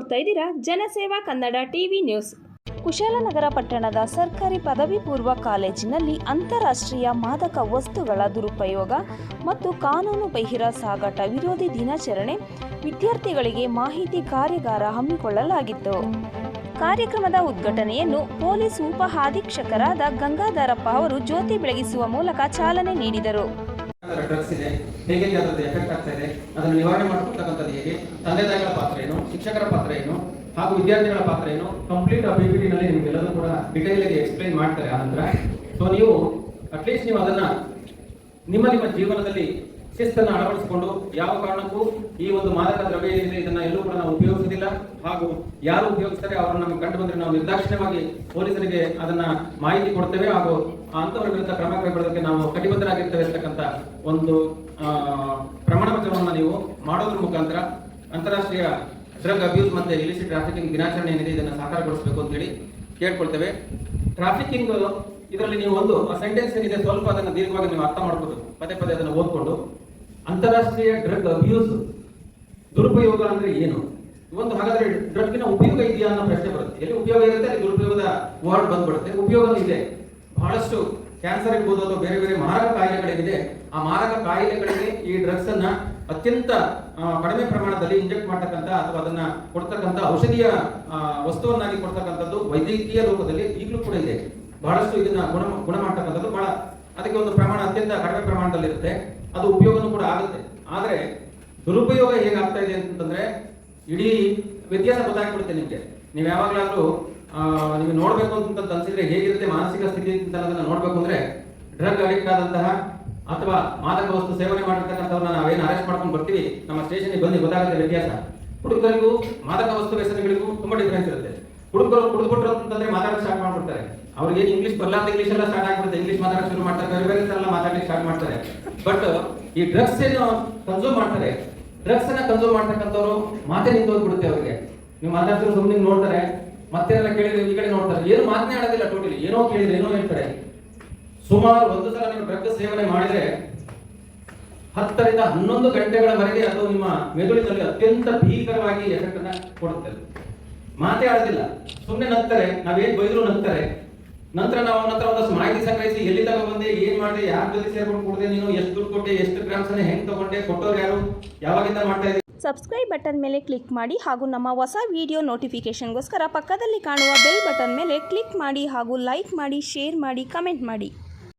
ನೋಡ್ತಾ ಇದ್ದೀರಾ ಜನಸೇವಾ ಕನ್ನಡ ಟಿವಿ ನ್ಯೂಸ್. ಕುಶಾಲನಗರ ಪಟ್ಟಣದ ಸರ್ಕಾರಿ ಪದವಿ ಪೂರ್ವ ಕಾಲೇಜಿನಲ್ಲಿ ಅಂತಾರಾಷ್ಟ್ರೀಯ ಮಾದಕ ವಸ್ತುಗಳ ದುರುಪಯೋಗ ಮತ್ತು ಕಾನೂನು ಬಾಹಿರ ಸಾಗಾಟ ವಿರೋಧಿ ದಿನಾಚರಣೆ ವಿದ್ಯಾರ್ಥಿಗಳಿಗೆ ಮಾಹಿತಿ ಕಾರ್ಯಾಗಾರ ಹಮ್ಮಿಕೊಳ್ಳಲಾಗಿತ್ತು. ಕಾರ್ಯಕ್ರಮದ ಉದ್ಘಾಟನೆಯನ್ನು ಪೊಲೀಸ್ ಉಪ ಅಧೀಕ್ಷಕರಾದ ಗಂಗಾಧರಪ್ಪ ಅವರು ಜ್ಯೋತಿ ಬೆಳಗಿಸುವ ಮೂಲಕ ಚಾಲನೆ ನೀಡಿದರು. ಡ್ರಗ್ಸ್ ಇದೆ, ಹೇಗೆ ಅದರ ಎಫೆಕ್ಟ್ ಆಗ್ತಾ ಇದೆ, ಅದನ್ನು ನಿವಾರಣೆ ಮಾಡಿಕೊಳ್ತಕ್ಕಂಥದ್ದು ಹೇಗೆ, ತಂದೆ ತಾಯಿಗಳ ಪಾತ್ರ ಏನು, ಶಿಕ್ಷಕರ ಪಾತ್ರ ಏನು ಹಾಗೂ ವಿದ್ಯಾರ್ಥಿಗಳ ಪಾತ್ರ ಏನು, ಕಂಪ್ಲೀಟ್ PPT ನಲ್ಲಿ ನಿಮಗೆಲ್ಲರೂ ಕೂಡ ಡಿಟೇಲ್ ಆಗಿ ಎಕ್ಸ್ಪ್ಲೈನ್ ಮಾಡ್ತಾರೆ. ಆನಂತರ ಸೊ ನೀವು ಅಟ್ಲೀಸ್ಟ್ ನೀವು ಅದನ್ನ ನಿಮ್ಮ ಜೀವನದಲ್ಲಿ ಶಿಸ್ತನ್ನು ಅಳವಡಿಸಿಕೊಂಡು ಯಾವ ಕಾರಣಕ್ಕೂ ಈ ಒಂದು ಮಾದಕ ದ್ರವ್ಯ ಏನಿದೆ ಇದನ್ನ ಎಲ್ಲೂ ಕೂಡ ನಾವು ಉಪಯೋಗಿಸೋದಿಲ್ಲ, ಹಾಗೂ ಯಾರು ಉಪಯೋಗಿಸ್ತಾರೆ ಅವರನ್ನು ನಮಗೆ ಕಂಡು ಬಂದ್ರೆ ನಾವು ನಿರ್ದಾಕ್ಷಿಣ್ಯವಾಗಿ ಪೊಲೀಸರಿಗೆ ಅದನ್ನ ಮಾಹಿತಿ ಕೊಡ್ತೇವೆ, ಹಾಗೂ ಅಂತವರ ವಿರುದ್ಧ ಕ್ರಮ ಕೈಗೊಳ್ಳೋದಕ್ಕೆ ನಾವು ಕಟಿಬದ್ಧರಾಗಿರ್ತೇವೆ ಅಂತಕ್ಕಂಥ ಒಂದು ಪ್ರಮಾಣ ಪತ್ರವನ್ನು ನೀವು ಮಾಡೋದ್ರ ಮುಖಾಂತರ ಅಂತಾರಾಷ್ಟ್ರೀಯ ಡ್ರಗ್ ಅಬ್ಯೂಸ್ ಮತ್ತೆ ಇಲಿಸಿಟ್ ಟ್ರಾಫಿಕಿಂಗ್ ದಿನಾಚರಣೆ ಏನಿದೆ ಇದನ್ನು ಸಾಕಾರಗೊಳಿಸಬೇಕು ಅಂತ ಹೇಳಿ ಕೇಳ್ಕೊಳ್ತೇವೆ. ಟ್ರಾಫಿಕಿಂಗ್ ಇದರಲ್ಲಿ ನೀವು ಒಂದು ಸೆಂಟೆನ್ಸ್ ಏನಿದೆ ಸ್ವಲ್ಪ ಅದನ್ನು ದೀರ್ಘವಾಗಿ ನೀವು ಅರ್ಥ ಮಾಡ್ಬೋದು, ಪದೇ ಪದೇ ಅದನ್ನು ಓದ್ಕೊಂಡು. ಅಂತಾರಾಷ್ಟ್ರೀಯ ಡ್ರಗ್ ಅಬ್ಯೂಸ್, ದುರುಪಯೋಗ ಅಂದ್ರೆ ಏನು, ಒಂದು ಹಾಗಾದ್ರೆ ಡ್ರಗ್ಗಿನ ಉಪಯೋಗ ಇದೆಯಾ ಅನ್ನೋ ಪ್ರಶ್ನೆ ಬರುತ್ತೆ. ಎಲ್ಲಿ ಉಪಯೋಗ ಇರುತ್ತೆ ಅಲ್ಲಿ ದುರುಪಯೋಗದ ವರ್ಡ್ ಬಂದ್ಬಿಡುತ್ತೆ. ಉಪಯೋಗ ಇದೆ, ಬಹಳಷ್ಟು ಕ್ಯಾನ್ಸರ್ ಇರ್ಬೋದು ಅಥವಾ ಬೇರೆ ಬೇರೆ ಮಾರಕ ಕಾಯಿಲೆಗಳಿದೆ. ಆ ಮಾರಕ ಕಾಯಿಲೆಗಳಿಗೆ ಈ ಡ್ರಗ್ಸ್ ಅನ್ನ ಅತ್ಯಂತ ಕಡಿಮೆ ಪ್ರಮಾಣದಲ್ಲಿ ಇಂಜೆಕ್ಟ್ ಮಾಡ್ತಕ್ಕಂಥ ಅಥವಾ ಅದನ್ನ ಕೊಡ್ತಕ್ಕಂಥ ಔಷಧೀಯ ವಸ್ತುವನ್ನಾಗಿ ಕೊಡ್ತಕ್ಕಂಥದ್ದು ವೈದ್ಯಕೀಯ ಲೋಕದಲ್ಲಿ ಈಗಲೂ ಕೂಡ ಇದೆ. ಬಹಳಷ್ಟು ಇದನ್ನ ಗುಣ ಮಾಡ್ತಕ್ಕಂಥದ್ದು ಬಹಳ ಅದಕ್ಕೆ ಒಂದು ಪ್ರಮಾಣ ಅತ್ಯಂತ ಕಡಿಮೆ ಪ್ರಮಾಣದಲ್ಲಿ ಇರುತ್ತೆ, ಅದು ಉಪಯೋಗನೂ ಕೂಡ ಆಗುತ್ತೆ. ಆದ್ರೆ ದುರುಪಯೋಗ ಹೇಗಾಗ್ತಾ ಇದೆ ಅಂತಂದ್ರೆ ಇಡೀ ವ್ಯತ್ಯಾಸ ಗೊತ್ತಾಗ್ಬಿಡುತ್ತೆ ನಿಮ್ಗೆ. ನೀವು ಯಾವಾಗಲಾದ್ರೂ ನೀವು ನೋಡ್ಬೇಕು ಅಂತ ಅನ್ಸಿದ್ರೆ ಹೇಗಿರುತ್ತೆ ಮಾನಸಿಕ ಸ್ಥಿತಿ ಅಂತ ಅನ್ನೋದನ್ನ ನೋಡ್ಬೇಕು ಅಂದ್ರೆ, ಡ್ರಗ್ ಅಡಿಕ್ಟ್ ಆದಂತಹ ಅಥವಾ ಮಾದಕ ವಸ್ತು ಸೇವನೆ ಮಾಡಿರ್ತಕ್ಕಂಥವ್ರನ್ನ ನಾವೇನು ಅರೆಸ್ಟ್ ಮಾಡ್ಕೊಂಡು ಬರ್ತೀವಿ, ನಮ್ಮ ಸ್ಟೇಷನ್ಗೆ ಬಂದು ಗೊತ್ತಾಗುತ್ತೆ ವ್ಯತ್ಯಾಸ. ಹುಡುಗರಿಗೂ ಮಾದಕ ವಸ್ತು ವ್ಯಸನಗಳಿಗೂ ತುಂಬಾ ಡಿಫರೆನ್ಸ್ ಇರುತ್ತೆ. ಹುಡುಗರು ಕುಡಿದ್ಬಿಟ್ರು ಅಂತಂದ್ರೆ ಮಾತಾಡೋಕೆ ಸ್ಟಾರ್ಟ್ ಮಾಡ್ಬಿಡ್ತಾರೆ. ಅವ್ರಿಗೆ ಇಂಗ್ಲಿಷ್ ಬರ್ಲಾದ ಇಂಗ್ಲಿಷ್ ಎಲ್ಲ ಸ್ಟಾರ್ಟ್ ಆಗ್ಬಿಡುತ್ತೆ, ಇಂಗ್ಲಿಷ್ ಮಾತಾಡಕ್ಕೆ ಶುರು ಮಾಡ್ತಾರೆ, ಬೇರೆ ಬೇರೆ ಎಲ್ಲ ಮಾತಾಡಲಿಕ್ಕೆ ಸ್ಟಾರ್ಟ್ ಮಾಡ್ತಾರೆ. ಬಟ್ ಈ ಡ್ರಗ್ಸ್ ಏನು ಕನ್ಸ್ಯೂಮ್ ಮಾಡ್ತಾರೆ, ಡ್ರಗ್ಸ್ ಅನ್ನ ಕನ್ಸ್ಯೂಮ್ ಮಾಡ್ತಕ್ಕಂಥವ್ರು ಮಾತೇ ನಿಂತೋಗ್ಬಿಡುತ್ತೆ ಅವ್ರಿಗೆ. ನೀವು ಮಾತಾಡ್ತಿರೋ ಸುಮ್ಮನೆ ನೋಡ್ತಾರೆ, ಮತ್ತೆ ಎಲ್ಲ ಕೇಳಿದ್ರೆ ಈ ಕಡೆ ನೋಡ್ತಾರೆ, ಏನು ಮಾತನೇ ಆಡೋದಿಲ್ಲ. ಟೋಟಲಿ ಏನೋ ಕೇಳಿದ್ರೆ ಏನೋ ಹೇಳ್ತಾರೆ. ಸುಮಾರು ಒಂದು ಸಲ ನೀವು ಡ್ರಗ್ ಸೇವನೆ ಮಾಡಿದ್ರೆ 10 ರಿಂದ 11 ಗಂಟೆಗಳವರೆಗೆ ಅದು ನಿಮ್ಮ ಮೆದುಳಿನಲ್ಲಿ ಅತ್ಯಂತ ಭೀಕರವಾಗಿ ಎಫೆಕ್ಟ್ ಅನ್ನ ಕೊಡುತ್ತೆ. ಮಾತೇ ಆಡೋದಿಲ್ಲ, ಸುಮ್ಮನೆ ನಗ್ತಾರೆ, ನಾವೇನ್ ಬೈದ್ರು ನಗ್ತಾರೆ. ನಂತರ ನಾವು ಅವನ ಹತ್ರ ಒಂದಷ್ಟು ಮಾಹಿತಿ ಸಂಗ್ರಹಿಸಿ ಎಲ್ಲಿ ಬಂದೆ, ಏನ್ ಮಾಡಿದೆ, ಯಾರ ಜೊತೆ ಸೇರ್ಕೊಂಡು ಕೊಡದೆ, ನೀನು ಎಷ್ಟು ದುಡ್ಡು ಕೊಟ್ಟೆ, ಎಷ್ಟು ಗ್ರಾಮ್ಸ್ ಅನ್ನ ಹೆಂಗ್ ತಗೊಂಡೆ, ಕೊಟ್ಟವ್ರು ಯಾರು, ಯಾವಾಗಿಂದ ಮಾಡ್ತಾ ಇದ್ದೀವಿ. ಸಬ್ಸ್ಕ್ರೈಬ್ ಬಟನ್ ಮೇಲೆ ಕ್ಲಿಕ್ ಮಾಡಿ ಹಾಗೂ ನಮ್ಮ ಹೊಸ ವಿಡಿಯೋ ನೋಟಿಫಿಕೇಶನ್ಗೋಸ್ಕರ ಪಕ್ಕದಲ್ಲಿ ಕಾಣುವ ಬೆಲ್ ಬಟನ್ ಮೇಲೆ ಕ್ಲಿಕ್ ಮಾಡಿ ಹಾಗೂ ಲೈಕ್ ಮಾಡಿ, ಶೇರ್ ಮಾಡಿ, ಕಮೆಂಟ್ ಮಾಡಿ.